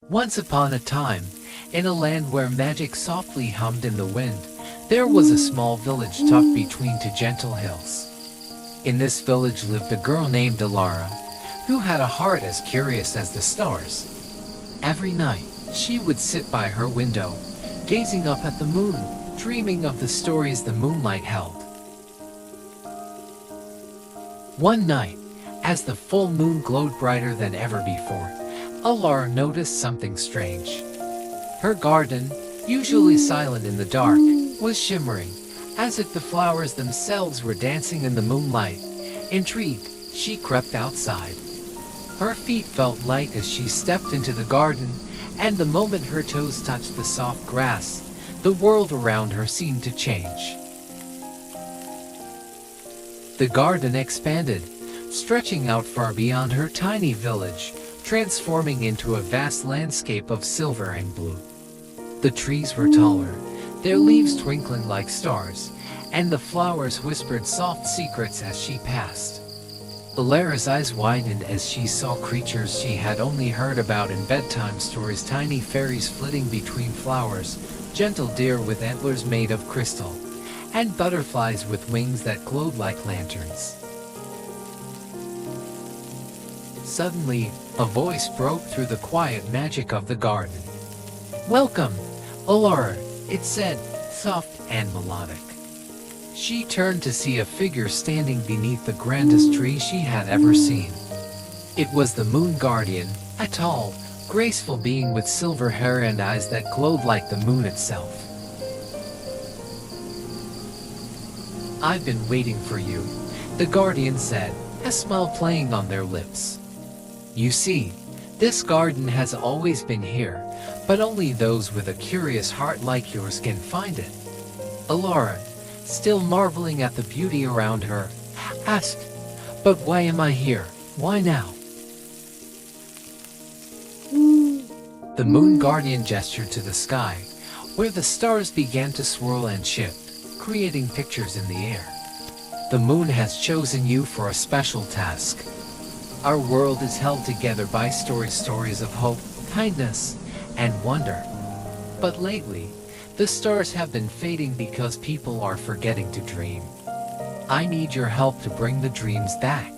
Once upon a time, in a land where magic softly hummed in the wind, there was a small village tucked between two gentle hills. In this village lived a girl named Alara, who had a heart as curious as the stars. Every night, she would sit by her window, gazing up at the moon, dreaming of the stories the moonlight held. One night, as the full moon glowed brighter than ever before, Alara noticed something strange. Her garden, usually silent in the dark, was shimmering, as if the flowers themselves were dancing in the moonlight. Intrigued, she crept outside. Her feet felt light as she stepped into the garden, and the moment her toes touched the soft grass, the world around her seemed to change. The garden expanded, stretching out far beyond her tiny village, transforming into a vast landscape of silver and blue. The trees were taller, their leaves twinkling like stars, and the flowers whispered soft secrets as she passed. Alara's eyes widened as she saw creatures she had only heard about in bedtime stories: tiny fairies flitting between flowers, gentle deer with antlers made of crystal, and butterflies with wings that glowed like lanterns. Suddenly, a voice broke through the quiet magic of the garden. "Welcome, Alara," it said, soft and melodic. She turned to see a figure standing beneath the grandest tree she had ever seen. It was the Moon Guardian, a tall, graceful being with silver hair and eyes that glowed like the moon itself. "I've been waiting for you," the Guardian said, a smile playing on their lips. "You see, this garden has always been here, but only those with a curious heart like yours can find it." Alara, still marveling at the beauty around her, asked, "But why am I here? Why now?" The Moon Guardian gestured to the sky, where the stars began to swirl and shift, creating pictures in the air. "The moon has chosen you for a special task. Our world is held together by stories of hope, kindness, and wonder. But lately, the stars have been fading because people are forgetting to dream. I need your help to bring the dreams back."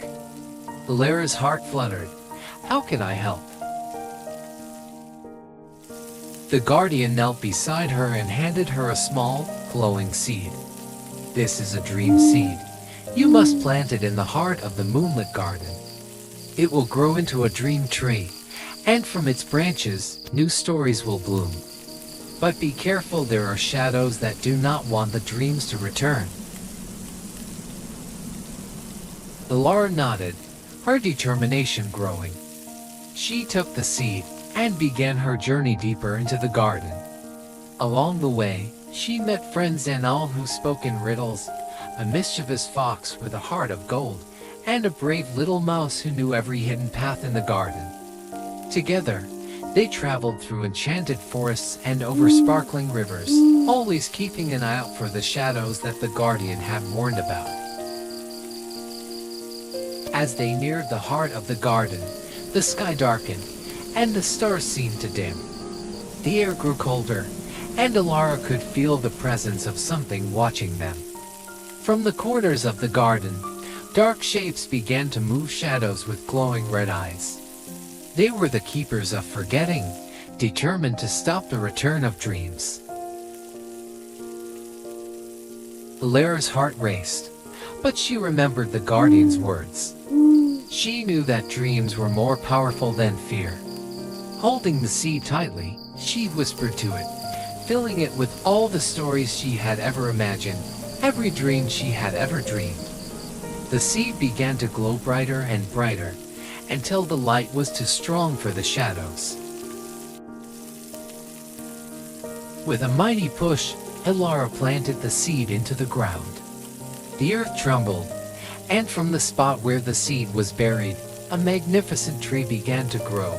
Alara's heart fluttered. "How can I help?" The Guardian knelt beside her and handed her a small, glowing seed. "This is a dream seed. You must plant it in the heart of the moonlit garden. It will grow into a dream tree, and from its branches, new stories will bloom. But be careful, there are shadows that do not want the dreams to return." Alara nodded, her determination growing. She took the seed and began her journey deeper into the garden. Along the way, she met friends and all who spoke in riddles, a mischievous fox with a heart of gold, and a brave little mouse who knew every hidden path in the garden. Together, they traveled through enchanted forests and over sparkling rivers, always keeping an eye out for the shadows that the Guardian had warned about. As they neared the heart of the garden, the sky darkened, and the stars seemed to dim. The air grew colder, and Alara could feel the presence of something watching them. From the corners of the garden, dark shapes began to move, shadows with glowing red eyes. They were the keepers of forgetting, determined to stop the return of dreams. Alara's heart raced, but she remembered the Guardian's words. She knew that dreams were more powerful than fear. Holding the seed tightly, she whispered to it, filling it with all the stories she had ever imagined, every dream she had ever dreamed. The seed began to glow brighter and brighter, until the light was too strong for the shadows. With a mighty push, Alara planted the seed into the ground. The earth trembled, and from the spot where the seed was buried, a magnificent tree began to grow,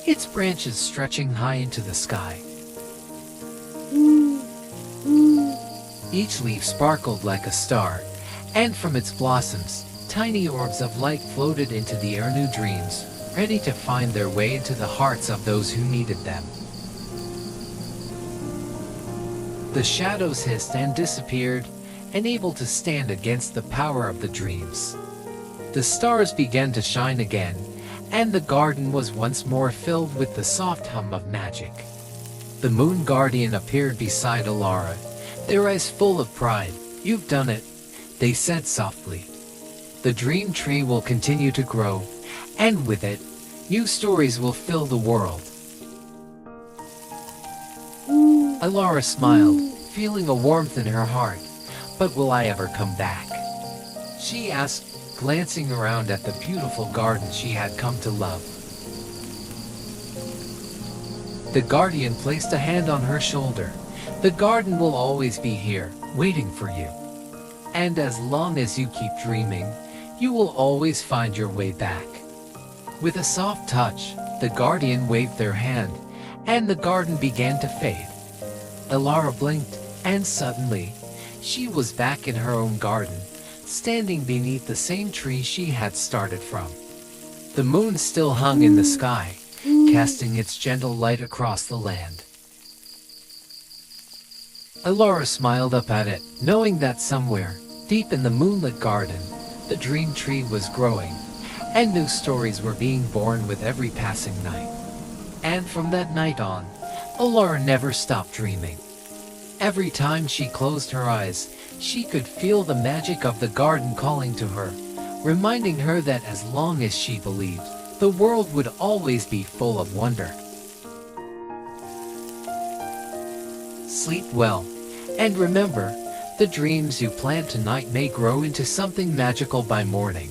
its branches stretching high into the sky. Each leaf sparkled like a star, and from its blossoms, tiny orbs of light floated into the air. New dreams, ready to find their way into the hearts of those who needed them. The shadows hissed and disappeared, unable to stand against the power of the dreams. The stars began to shine again, and the garden was once more filled with the soft hum of magic. The Moon Guardian appeared beside Alara, their eyes full of pride. "You've done it," they said softly. "The dream tree will continue to grow, and with it, new stories will fill the world." Alara smiled, feeling a warmth in her heart. "But will I ever come back?" she asked, glancing around at the beautiful garden she had come to love. The guardian placed a hand on her shoulder. "The garden will always be here, waiting for you. And as long as you keep dreaming, you will always find your way back." With a soft touch, the guardian waved their hand, and the garden began to fade. Alara blinked, and suddenly, she was back in her own garden, standing beneath the same tree she had started from. The moon still hung in the sky, casting its gentle light across the land. Alara smiled up at it, knowing that somewhere, deep in the moonlit garden, the dream tree was growing, and new stories were being born with every passing night. And from that night on, Alara never stopped dreaming. Every time she closed her eyes, she could feel the magic of the garden calling to her, reminding her that as long as she believed, the world would always be full of wonder. Sleep well, and remember, the dreams you plant tonight may grow into something magical by morning.